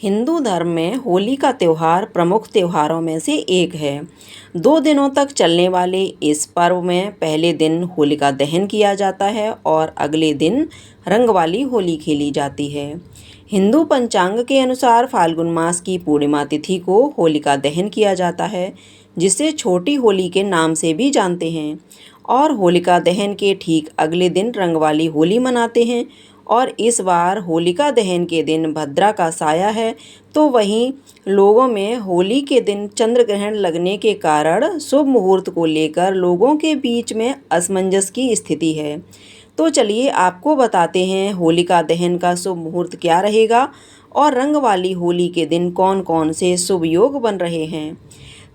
हिंदू धर्म में होली का त्यौहार प्रमुख त्योहारों में से एक है। 2 दिनों तक चलने वाले इस पर्व में पहले दिन होलिका दहन किया जाता है और अगले दिन रंग वाली होली खेली जाती है। हिंदू पंचांग के अनुसार फाल्गुन मास की पूर्णिमा तिथि को होलिका दहन किया जाता है, जिसे छोटी होली के नाम से भी जानते हैं। और होलिका दहन के ठीक अगले दिन रंग वाली होली मनाते हैं। और इस बार होलिका दहन के दिन भद्रा का साया है, तो वहीं लोगों में होली के दिन चंद्र ग्रहण लगने के कारण शुभ मुहूर्त को लेकर लोगों के बीच में असमंजस की स्थिति है। तो चलिए आपको बताते हैं होलिका दहन का शुभ मुहूर्त क्या रहेगा और रंग वाली होली के दिन कौन कौन से शुभ योग बन रहे हैं।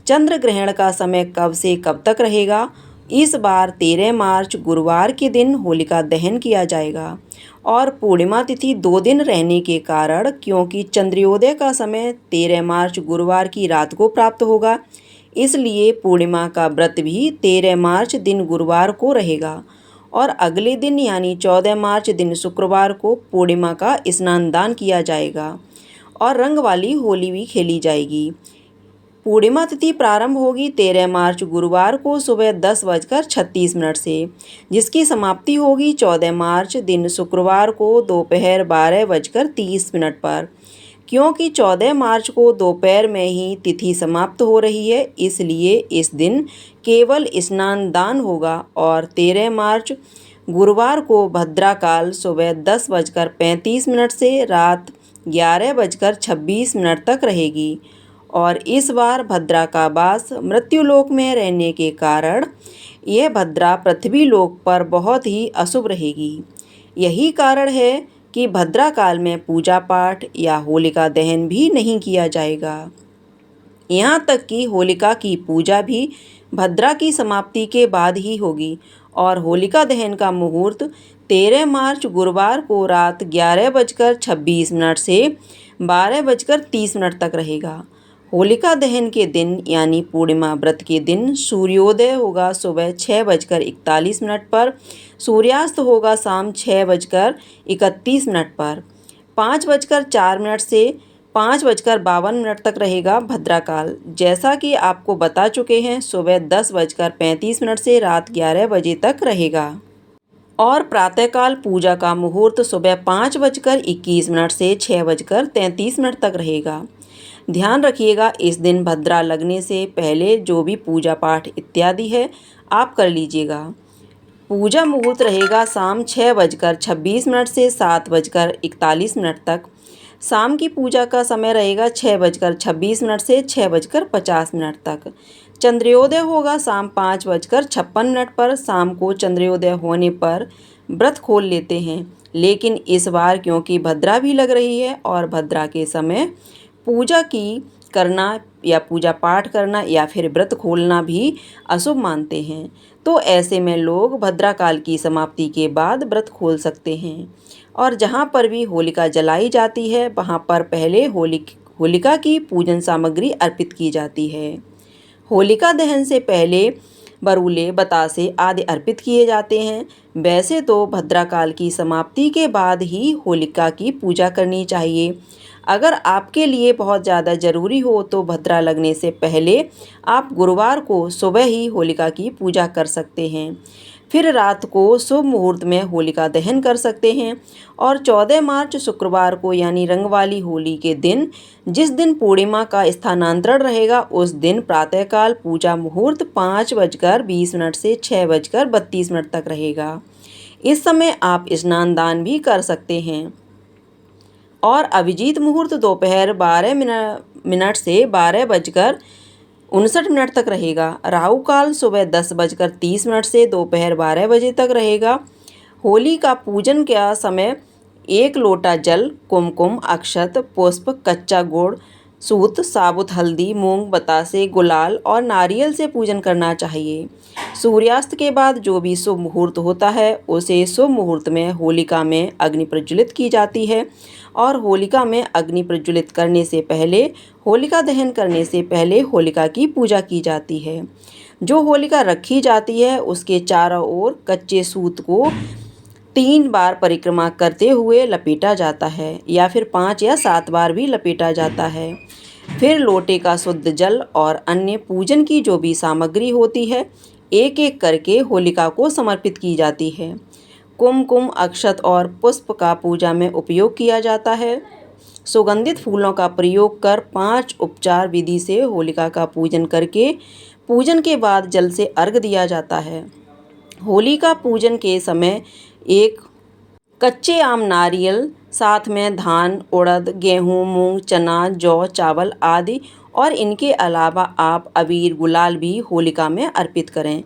चंद्र ग्रहण का समय कब से कब तक रहेगा। इस बार 13 मार्च गुरुवार के दिन होलिका दहन किया जाएगा और पूर्णिमा तिथि 2 दिन रहने के कारण, क्योंकि चंद्रोदय का समय 13 मार्च गुरुवार की रात को प्राप्त होगा, इसलिए पूर्णिमा का व्रत भी 13 मार्च दिन गुरुवार को रहेगा। और अगले दिन यानी 14 मार्च दिन शुक्रवार को पूर्णिमा का स्नान दान किया जाएगा और रंग वाली होली भी खेली जाएगी। पूर्णिमा तिथि प्रारंभ होगी 13 मार्च गुरुवार को सुबह 10:36 से, जिसकी समाप्ति होगी 14 मार्च दिन शुक्रवार को दोपहर 12:30 पर। क्योंकि 14 मार्च को दोपहर में ही तिथि समाप्त हो रही है, इसलिए इस दिन केवल स्नान दान होगा। और 13 मार्च गुरुवार को भद्रा काल सुबह 10:35 से रात 11:26 तक रहेगी। और इस बार भद्रा का वास मृत्युलोक में रहने के कारण यह भद्रा पृथ्वी लोक पर बहुत ही अशुभ रहेगी। यही कारण है कि भद्रा काल में पूजा पाठ या होलिका दहन भी नहीं किया जाएगा। यहाँ तक कि होलिका की पूजा भी भद्रा की समाप्ति के बाद ही होगी। और होलिका दहन का मुहूर्त 13 मार्च गुरुवार को रात 11:26 से 12:30 तक रहेगा। होलिका दहन के दिन यानी पूर्णिमा व्रत के दिन सूर्योदय होगा सुबह 6:41 पर, सूर्यास्त होगा शाम 6:31 पर। 5:04 से 5:52 तक रहेगा भद्रा काल। जैसा कि आपको बता चुके हैं, सुबह 10:35 से रात 11 बजे तक रहेगा। और प्रातःकाल पूजा का मुहूर्त सुबह 5:21 से 6:33 तक रहेगा। ध्यान रखिएगा, इस दिन भद्रा लगने से पहले जो भी पूजा पाठ इत्यादि है आप कर लीजिएगा। पूजा मुहूर्त रहेगा शाम 6:26 से 7:41 तक। शाम की पूजा का समय रहेगा 6:26 से 6:50 तक। चंद्रोदय होगा शाम 5:56 पर। शाम को चंद्रोदय होने पर व्रत खोल लेते हैं, लेकिन इस बार क्योंकि भद्रा भी लग रही है और भद्रा के समय पूजा की करना या पूजा पाठ करना या फिर व्रत खोलना भी अशुभ मानते हैं, तो ऐसे में लोग भद्रा काल की समाप्ति के बाद व्रत खोल सकते हैं। और जहाँ पर भी होलिका जलाई जाती है, वहाँ पर पहले होलिका की पूजन सामग्री अर्पित की जाती है। होलिका दहन से पहले बरूले, बतासे आदि अर्पित किए जाते हैं। वैसे तो भद्रा काल की समाप्ति के बाद ही होलिका की पूजा करनी चाहिए। अगर आपके लिए बहुत ज़्यादा ज़रूरी हो तो भद्रा लगने से पहले आप गुरुवार को सुबह ही होलिका की पूजा कर सकते हैं, फिर रात को शुभ मुहूर्त में होलिका दहन कर सकते हैं। और 14 मार्च शुक्रवार को यानी रंग वाली होली के दिन, जिस दिन पूर्णिमा का स्थानांतरण रहेगा, उस दिन प्रातःकाल पूजा मुहूर्त 5:20 से 6:32 तक रहेगा। इस समय आप स्नान दान भी कर सकते हैं। और अभिजीत मुहूर्त दोपहर 12 से 12:59 तक रहेगा। राहु काल सुबह 10:30 से दोपहर 12 बजे तक रहेगा। होली का पूजन का समय 1 लोटा जल, कुमकुम, अक्षत, पुष्प, कच्चा गुड़, सूत, साबुत हल्दी, मूंग, बतासे, गुलाल और नारियल से पूजन करना चाहिए। सूर्यास्त के बाद जो भी शुभ मुहूर्त होता है, उसे शुभ मुहूर्त में होलिका में अग्नि प्रज्वलित की जाती है। और होलिका में अग्नि प्रज्वलित करने से पहले, होलिका दहन करने से पहले होलिका की पूजा की जाती है। जो होलिका रखी जाती है, उसके चारों ओर कच्चे सूत को 3 बार परिक्रमा करते हुए लपेटा जाता है या फिर 5 या 7 बार भी लपेटा जाता है। फिर लोटे का शुद्ध जल और अन्य पूजन की जो भी सामग्री होती है, एक-एक करके होलिका को समर्पित की जाती है। कुमकुम, अक्षत और पुष्प का पूजा में उपयोग किया जाता है। सुगंधित फूलों का प्रयोग कर 5 उपचार विधि से होलिका का पूजन करके पूजन के बाद जल से अर्घ दिया जाता है। होलिका पूजन के समय एक कच्चे आम, नारियल, साथ में धान, उड़द, गेहूँ, मूंग, चना, जौ, चावल आदि और इनके अलावा आप अबीर, गुलाल भी होलिका में अर्पित करें।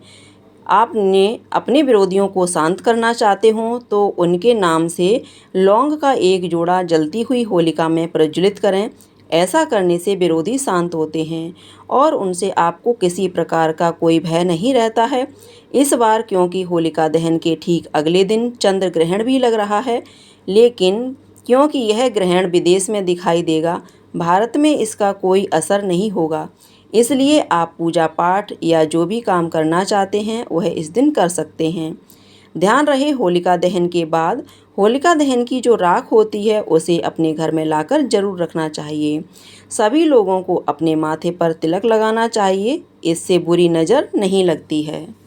आपने अपने विरोधियों को शांत करना चाहते हों तो उनके नाम से लौंग का एक जोड़ा जलती हुई होलिका में प्रज्वलित करें। ऐसा करने से विरोधी शांत होते हैं और उनसे आपको किसी प्रकार का कोई भय नहीं रहता है। इस बार क्योंकि होलिका दहन के ठीक अगले दिन चंद्र ग्रहण भी लग रहा है, लेकिन क्योंकि यह ग्रहण विदेश में दिखाई देगा, भारत में इसका कोई असर नहीं होगा। इसलिए आप पूजा पाठ या जो भी काम करना चाहते हैं वह इस दिन कर सकते हैं। ध्यान रहे, होलिका दहन के बाद होलिका दहन की जो राख होती है उसे अपने घर में लाकर जरूर रखना चाहिए। सभी लोगों को अपने माथे पर तिलक लगाना चाहिए, इससे बुरी नज़र नहीं लगती है।